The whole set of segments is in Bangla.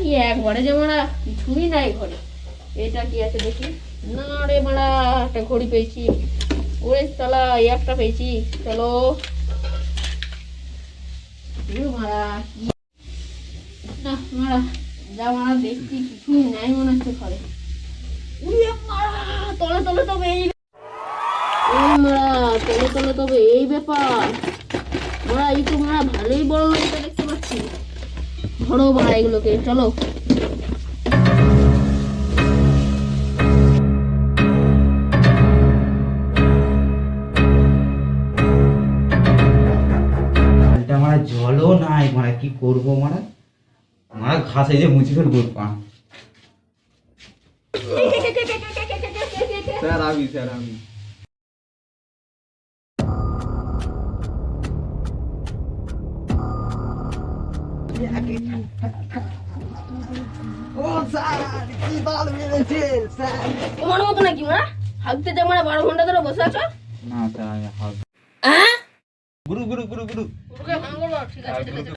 একবারে যে মারা কিছুই নাই ঘরে। এটা কি আছে দেখি। না রে মারা, একটা ঘড়ি পেয়েছি। ওরে চলা, একটা পেয়েছি। চলো মারা, না মারা যা মারা দেখছি কিছুই নাই মনে হচ্ছে ঘরে। উড়িয়ে মারা, তলে তলে তবে এই মারা, তলে তলে তবে এই ব্যাপার মারা। এই তো মারা ভালোই বড় লোকটা দেখতে পাচ্ছি। ধরো মারা এগুলোকে, চলো। মারা জলও নাই মারা, কি করবো মারা? মারা ঘাসে যে মুছে ফেলবো পা। স্যার আমি তোমার মতো নাকি মারা হাঁকতে যা মারা 12 ঘন্টা ধরে বসে আছো? না স্যার আমি হাত গুরু গুরু গুরু গুরু ওকে ভাঙ করবো, ঠিক আছে ঠিক আছে।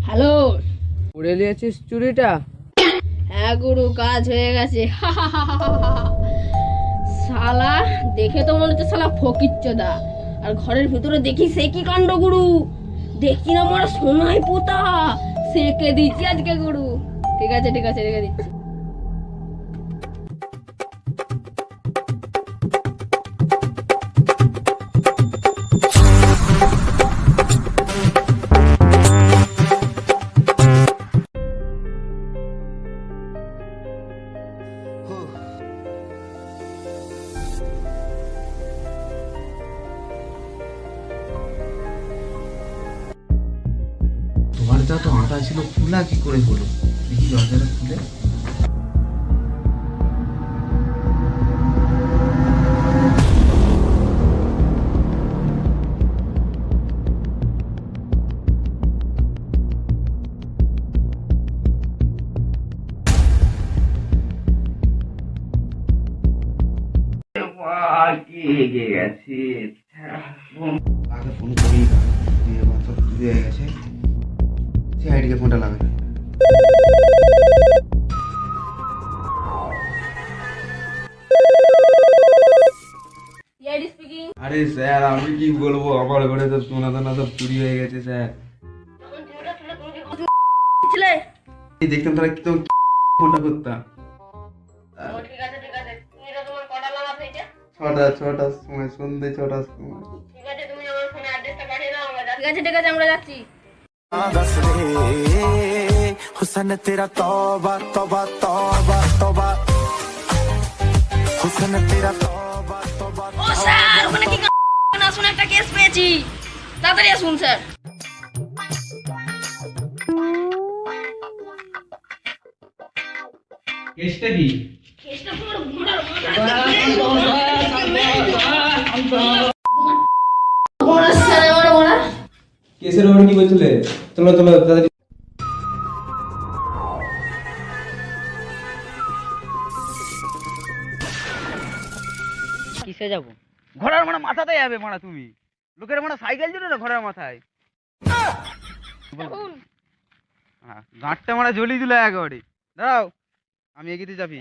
হ্যালো, উড়ে নিয়েছিস চুরিটা? হ্যাঁ গুরু, কাজ হয়ে গেছে। শালা দেখে তো মনে হচ্ছে শালা ফকিরচোদা, আর ঘরের ভিতরে দেখি সে কি কাণ্ড গুরু। দেখি না মারা সোনায় পোতা, সেকে দিচ্ছি আজকে গুরু। ঠিক আছে ঠিক আছে, রেখে দিচ্ছি। দরজা তো আটা ছিল, খোলা কি করে হলো? দেখি দরজাটা খুলে। আগে ফোন করি, হয়ে গেছে। সিআইডিকে ফোনটা লাগে। CID speaking. আরে স্যার আমি কি বলবো, আমার ঘরে তো সোনা দানা সব চুরি হয়ে গেছে স্যার। ছিলে এই দেখতাম তারা কি ফোনটা করতাম। ঠিক আছে ঠিক আছে, তুমি এটা তোমার কটা লাগা হয়েছে? ছটার সময়, সন্ধ্যে 6টার সময়। ঠিক আছে, তুমি আমার ফোনে অ্যাড্রেসটা পাঠিয়ে দাও, আমরা যাচ্ছি। ঠিক আছে ঠিক আছে, আমরা যাচ্ছি। हुसन तेरा तौबा तौबा तौबा तौबा हुसन तेरा तौबा तौबा। ও স্যার, ওখানে কি না শুনে একটা কেস পেয়েছি, তাড়াতাড়ি আসুন স্যার। কেসটা কি? কেসটা পুরো ঘোড়ার মাথা। কেসের ওপর কি বলছিলে? চলো চলো তাড়াতাড়ি। কিসে যাব? ঘোড়ার মানে মাথাতে যাবে মানে তুমি? লোকের মানে সাইকেল ছিল না ঘোড়ার মাথায়? হ্যাঁ, গাঁটটা মানে জ্বলিয়ে দিল একেবারে। দাঁড়াও, আমি এগিয়ে যাবি।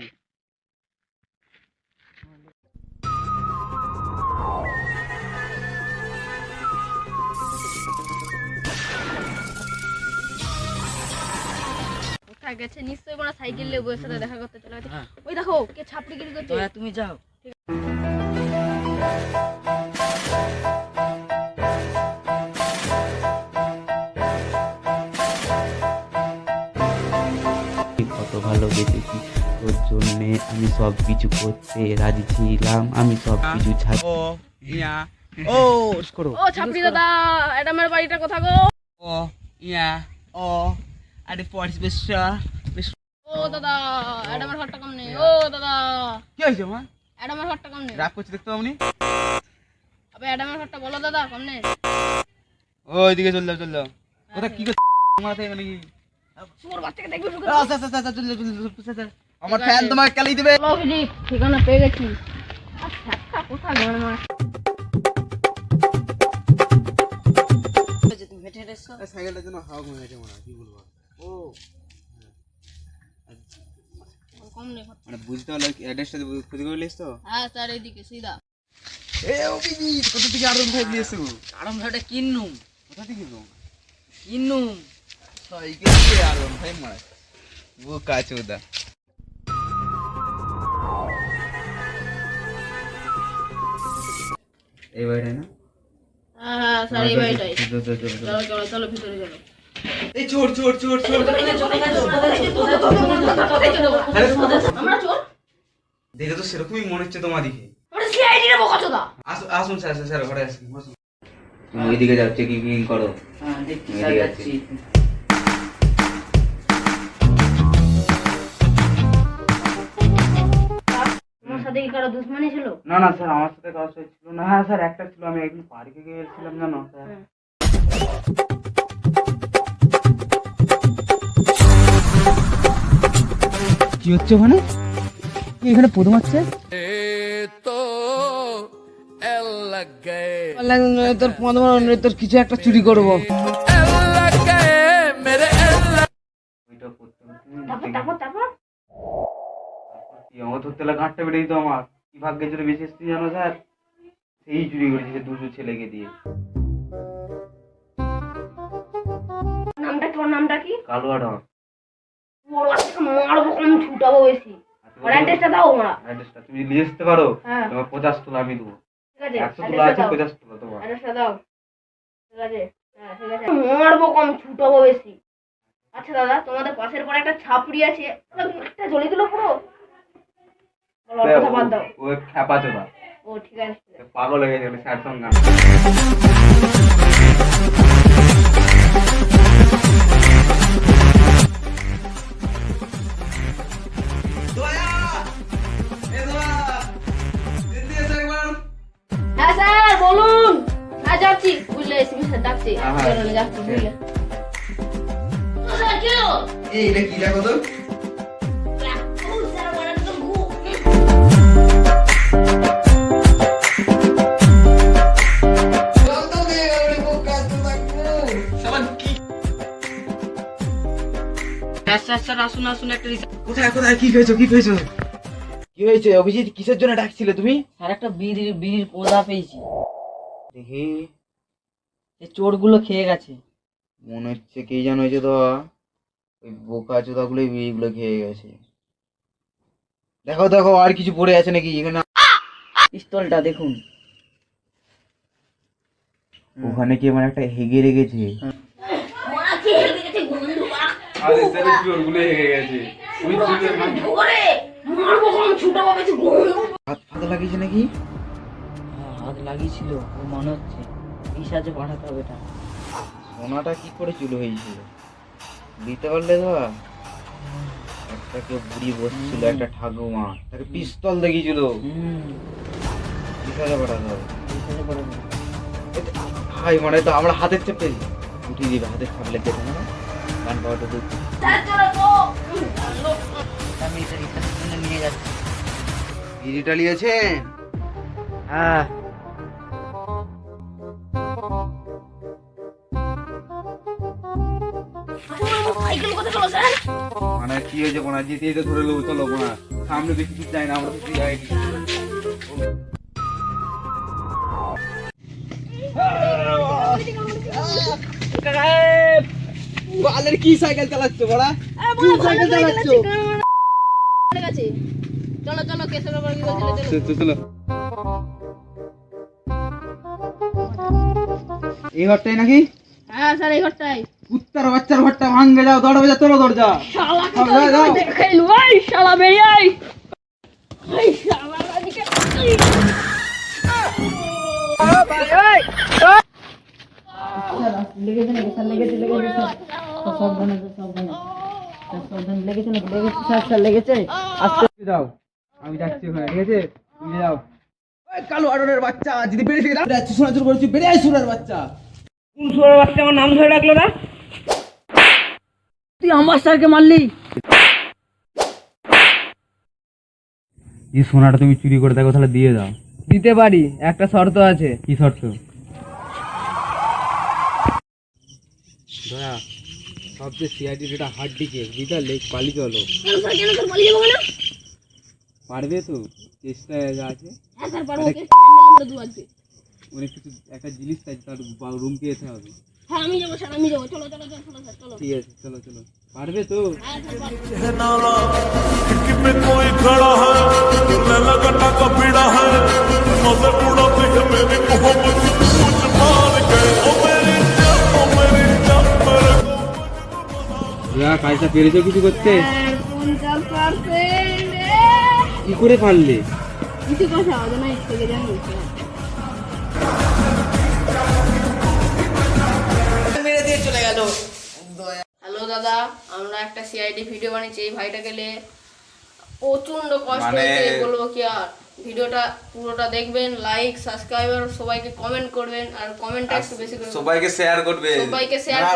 কোথায় গেছে? নিশ্চয়ই কোনো সাইকেল নিয়ে বউয়ের সাথে দেখা করতে চলে গেছে। ওই দেখো কে ছাপড়িগিরি করছে। তুমি যাও। কত ভালো বেঁচেছি তোর জন্যে, আমি সব কিছু করতে রাজি ছিলাম, আমি সব কিছু ছাড়। ও ইয়া ও করো। ও ছাপড়ি দাদা, অ্যাডামের বাড়িটা কোথা গো? ও ইয়া ও আরে পড়ছ বেশা। ও দাদা, অ্যাডামের ঘরটা কম নেই। ও দাদা, কি হয়েছে মা? অ্যাডামের ঘরটা কম নেই। রাগ করছে দেখতে পাবনি? আবে অ্যাডামের ঘরটা বলো দাদা, কম নেই। ওইদিকে চল যাও। কোথায় কি করছিস মাথায় মানে কি? সুর বাচ্চাকে দেখবি ঢুকে। চল আমার ফ্যান তোমাকে কালি দিবে। চলো অভিজিৎ, ঠিকানা পেয়ে গেছি। আচ্ছা কোথায় গেল আমার? তুমি হেঁটে হেঁটে এসো। সাইকেলটার জন্য হাওয়া কমে গেছে মনে হয়, কি বলবো ও কম নেই মানে বুঝতে পারলো অ্যাড্রেসটা খুঁজে করে লিস তো। হ্যাঁ স্যার এইদিকে সিধা এ অভিজিৎ কোথা থেকে আরন ভাই নিয়েছো? আরাম ভাইটা কিনুম কোথা থেকে কিনলো? কিনুম সাইকেল থেকে আরন ভাই মারা ও কাচুদা। এই বাইরে না? হ্যাঁ স্যার এই বাড়িটাই চলো চলো চলো ভিতরে চলো এই চোর চোর চোর চোর আমরা চোর দেখে তো সেরকমই মনে হচ্ছে তোমার দিকে। আমরা সিআইডি রে বোকাচোদা আসুন স্যার স্যার ঘরে আসুন বসুন। তুমি ওইদিকে যাও চেকিং করো। হ্যাঁ দেখছি এদিকে স্যার যাচ্ছি। যাচ্ছি তোমার সাথে কি কারো দুশমনি ছিল? না না স্যার আমার সাথে কাজ ছিল না। হ্যাঁ স্যার একটা ছিল, আমি একদিন পার্কে গিয়েছিলাম জানো স্যার। কি হচ্ছে ওখানে? কি এখানে প্রথম হচ্ছে? তোর 15 তোর কিছু একটা চুরি করবো। তারপর তারপর কি আমার ধরতে লাগা ঘাটটা বেড়ে দিত আমার। কি ভাগ্যের জন্য বেশি এসেছি জানো স্যার? সেই চুরি করেছে দুটো ছেলেকে দিয়ে। নামটা তোর নামটা কি? কালুয়া ডন। বড় আজকে মারবো কম ছুটাবো বেশি। আর অ্যাড্রেসটা দাও আমরা। অ্যাড্রেসটা তুমি নিয়ে আসতে পারো? হ্যাঁ তোমার 50 তোলা আমি দেবো। ঠিক আছে 100 তোলা আছে, 50 তোলা তোমার। অ্যাড্রেসটা দাও। ঠিক আছে হ্যাঁ ঠিক আছে মারবো কম ছুটাবো বেশি। আচ্ছা দাদা তোমাদের পাশের পরে একটা ছাপড়ি আছে একটা জ্বলে দিল পুরো বলো ওর কথা বাদ দাও। ও খ্যাপা চোদা, ও ঠিক আছে ঠিক আছে। পাগল হয়ে গেছে স্যার সঙ্গে। হ্যাঁ স্যার বলুন। হ্যাঁ যাচ্ছি বুঝলে এসবি স্যার ডাকছি হ্যাঁ, হ্যাঁ। বেরোলে যাচ্ছি বুঝলে স্যার কি হলো? এই এটা কি দেখো তো? স্যার বড় একদম ঘু স্যার আসুন আসুন একটা কোথায় কোথায় কি পেয়েছো কি পেয়েছো? কি হয়েছে অভিজিৎ? কিসের জন্য ডাকছিলে তুমি? স্যার একটা বিড়ির পোদা পেয়েছি। দেখি এই চোরগুলো খেয়ে গেছে। মনে হচ্ছে কে যেন হয়েছে তো, ওই বোকা চোদাগুলোই বিড়িগুলো খেয়ে গেছে। দেখো দেখো আর কিছু পড়ে আছে নাকি এখানে? পিস্তলটা দেখুন। ওখানে কি মানে একটা হেগে রেখেছে। মারা কি হেগে গেছে গন্ধ আরে স্যার চোরগুলো হেগে গেছে। ওই চোরের ওরে মারবো কম ছুটাবো বেশি গন্ধ হাত ফাঁকা লাগিয়েছে নাকি? হ্যাঁ, হাত লাগিয়েছিল ও মনে হচ্ছে। এই সাজে পাঠাতে হবে এটা। সোনাটা কি করে চুলো হয়েছিল দিতে পারলে তো? একটা কেউ বুড়ি বসছিল, একটা ঠাকুমা তাকে পিস্তল দেখিয়েছিল। কি সাজা পাঠাতে হবে? এই সাজে পাঠাতে হবে। হাই মানে তো আমরা হাতের চেপে উঠিয়ে দিবে, হাতের ছাপ লেগে যাবে না গান পাওয়াটা দুধ। স্যার চলো তো আমি এটা রিসার্চের জন্য নিয়ে যাচ্ছি। বিড়িটা নিয়েছেন? হ্যাঁ সাইকেল কোথায় চলো স্যার? মানে কি হয়েছে কোনা জিতে যেতে ধরে নেবো, চলো কোনা সামনে বেশি কিছু যাই না, আমরা তো যাই। বালের কি সাইকেল চালাচ্ছ বড়া? কি সাইকেল চালাচ্ছ? ঠিক আছে চলো চলো কেসের ব্যাপারে কি বলছিলে চলো চলো এই ঘরটাই নাকি? হ্যাঁ স্যার এই ঘরটাই কুত্তার বাচ্চার ঘরটা ভাঙ্গে যাও, দরজা তোলো দরজা। শালা যাও, যাও। দেখে লো এই শালা বেয়াই এই শালা রাজিকে লেগেছে নাকি স্যার? লেগেছে সাবধানে লেগেছে নাকি? লেগেছে স্যার লেগেছে। আস্তে যাও, আমি যাচ্ছি ওখানে, ঠিক আছে? তুমি যাও। ওই কালো আড়নের বাচ্চা যদি বেরিয়ে থেকে যাচ্ছি শোনাচুর করেছি, বেরিয়ে আয় সুরের বাচ্চা। কোন সোয়ার বাচ্চা আমার নাম ধরে ডাকলো না? তুই আমার স্যারকে মারলি? এই সোনাটা তুমি চুরি করে দেখো, তাহলে দিয়ে দাও। দিতে পারি, একটা শর্ত আছে। কি শর্ত? দয়া সবচেয়ে সিআইডি যেটা হাড্ডি কেস বুঝলে পালি চলো কেন স্যার কেন স্যার পালিয়ে যাবো না পারবে তো চেষ্টা আছে হ্যাঁ স্যার পারবো কেস হ্যান্ডেল আমরা দু আজকে অনেক কিছু একটা জিনিস চাই তার রুমকে যেতে হবে হ্যাঁ আমি যাবো স্যার আমি যাবো চলো চলো চলো চলো স্যার চলো ঠিক আছে চলো চলো পারবে তো হ্যাঁ স্যার পারবো है नाला खिड़की पे कोई खड़ा है लैला गट्टा का पीड़ा है नजर उड़ाती है मेरी मोहब्बत मुझ मार गए ओ मेरी जान मेरे को দয়া কাজটা পেরেছো কিছু করতে 50% কি করে পারলে কিছু কথা হবে না থেকে জানি মেরে দিয়ে চলে গেল। হ্যালো দাদা আমরা একটা সিআইডি ভিডিও বানিয়েছি এই ভাইটাকে নিয়ে প্রচন্ড কষ্ট মানে- হয়েছে বলবো কি আর ভিডিওটা পুরোটা দেখবেন লাইক সাবস্ক্রাইব আর সবাইকে কমেন্ট করবেন আর কমেন্টটা একটু বেশি করে সবাইকে শেয়ার করবে সবাইকে শেয়ার